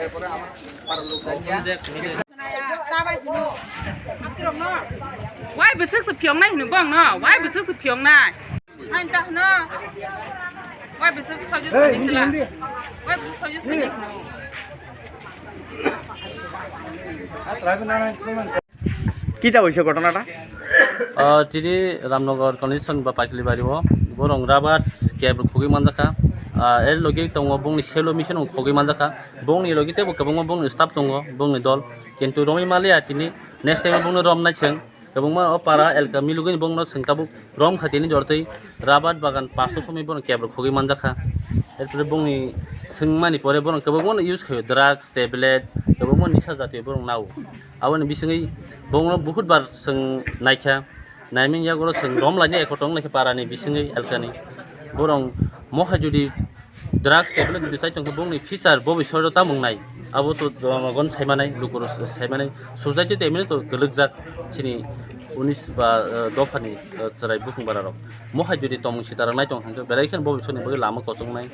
এরপরে আমার পাড়ার লোক Why bị sức phiền này nữa băng nó, why bị sức phiền này, anh ta nó, why bị sức thôi chứ sao như là, why bị thôi chứ sao như কিটা হইছে ঘটনাটা? তিনি Ramnagar condition বা পাইকলি বাড়িব বরং rubber cab খুবই মানজাখা এর লগে দङ বংনি Cello mission খুবই মানজাখা বংনি লগে তেবো গোबां বংনি স্টাफ दङ বংনি দল কিন্তু রমি মালিয়া তিনি নেক্সট টাইম বংনি রম নাইছেं गोबां पारा एलका मिलुगैनि बंनो सोंताबो रम खाथिनि जरतै राबार बागान 500 समी बन क्याब खुगै मानजाखा एरपरे बंनि सोंमानि परे बन गोबां इउज खायो ड्राग्स टेबलेट गोबां निसा जातीय बन नाव आवन बिसङै बंनो बहुत बार सों नायखा नायमिं यागरो सों रम लाइनि एकटं लेखे पारानि बिसङै एलकानि बरं महा जुदि ड्राग्स टेबलेट जुदि चाइतंखौ बंनि फिचार भबिष्यत ता मंनाय abo to gon saimanai lukuru saimanai sosaiti temini to gelekjak chini 19 ba dofani charai bukung bararok mohai jodi tomung sitara nai tong hangke belaikan bobisoni bagi lama kosongnai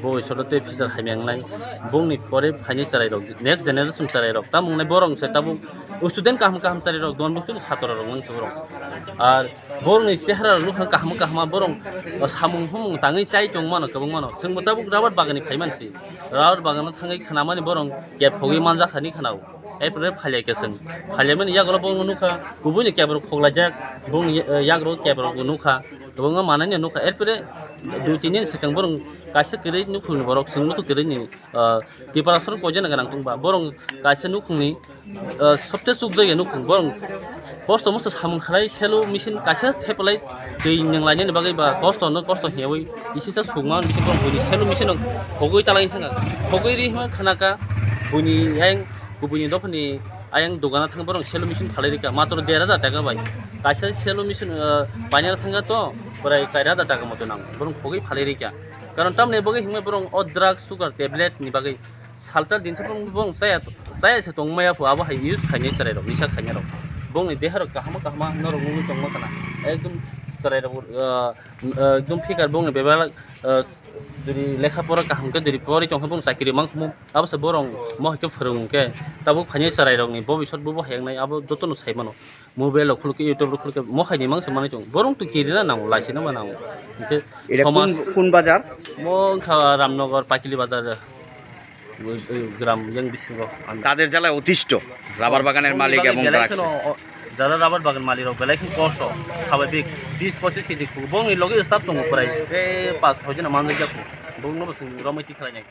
bobisote fisar haimengnai bongni pore phaini charai rok next generation charai rok tamungnai borong se tabu student kaham kaham charai rok don bukuni satora rok nang sorok ar borongni chehra lukhan kaham kahama borong samung humung tangai chai tong mano kabung mano singbo tabu rabat bagani phaimansi rabat bagana thangai khanamani borong क्याब खोगै मानजा खानि खानाव एरपरे फालियाके सों फालियामोन याग्रो बंग नुखा गुबुनि क्याब्रो खोगलाजाक बंग याग्रो क्याब्रो नुखा गोबां मानानि नुखा एरपरे दुइ तिन second बरं गासे गरै नुखुनि बरक सों नुखु गरैनि प्रिपारेसन कोजेन गोनां दंबा बरं गासे नुखुनि सबसे सुख जायो नुखु बरं कस्त मस्त सामुं खालाय सेलो मेसिन गासे थेपलाय दै नंलायनि बागै बा कस्त हेवै इसेसा सुगमा बिसिन बरं बुनि सेलो मेसिन खोगै तालायनि थाङा खोगै रि खानाका बुनि आयं गुबुनि दफानि आयं दगाना थाङो बरं सेलो मेसिन फालायरिका मात्र 1000 टाका बाय गासे सेलो मेसिन बायना थाङा तो प्राय 4000 टाका मतो नां बरं खोगै फालायरिका कारण तामने बगै हिमे बरं अ ड्राग्स सुगार टेबलेट नि बागै साल्टार दिनसफोर बं जाया से दंमाया फो आबो हाय इउज खायनि चराय रक निसा खायनि रक बंनि देहार काहामा नरक मुनि दंमा kana एकदम चराय रक एकदम फिकार बंनि बेबाला जुदि लेखा परा काहामके जुदि परि चंखा बं साकिरि मांखमु आबो बरं महके फोरोंके ताबो फानि चराय रकनि भबिष्यत बो हायंनाय आबो जतन सायमानो मोबाइल खुलके यूट्यूब खुलके मखायनि मांस माने चं बरं तो किरिना नांगौ लासिना मानांगौ এটা কোন বাজার? मो रामनगर पाकिली बाजार গ্রাম ইয়াং বিসিং তাদের জেলায় অতিষ্ঠ রাবার বাগানের মালিক এবং ড্রাগস যারা রাবার বাগান মালিক বেলাইখিন কষ্ট স্বাভাবিক 20-25 কেজি বং লগে স্টাফ দङ প্রায় 5-6 জন মানুষ যাকো বং নবসিং রমাইতি খালাयनाय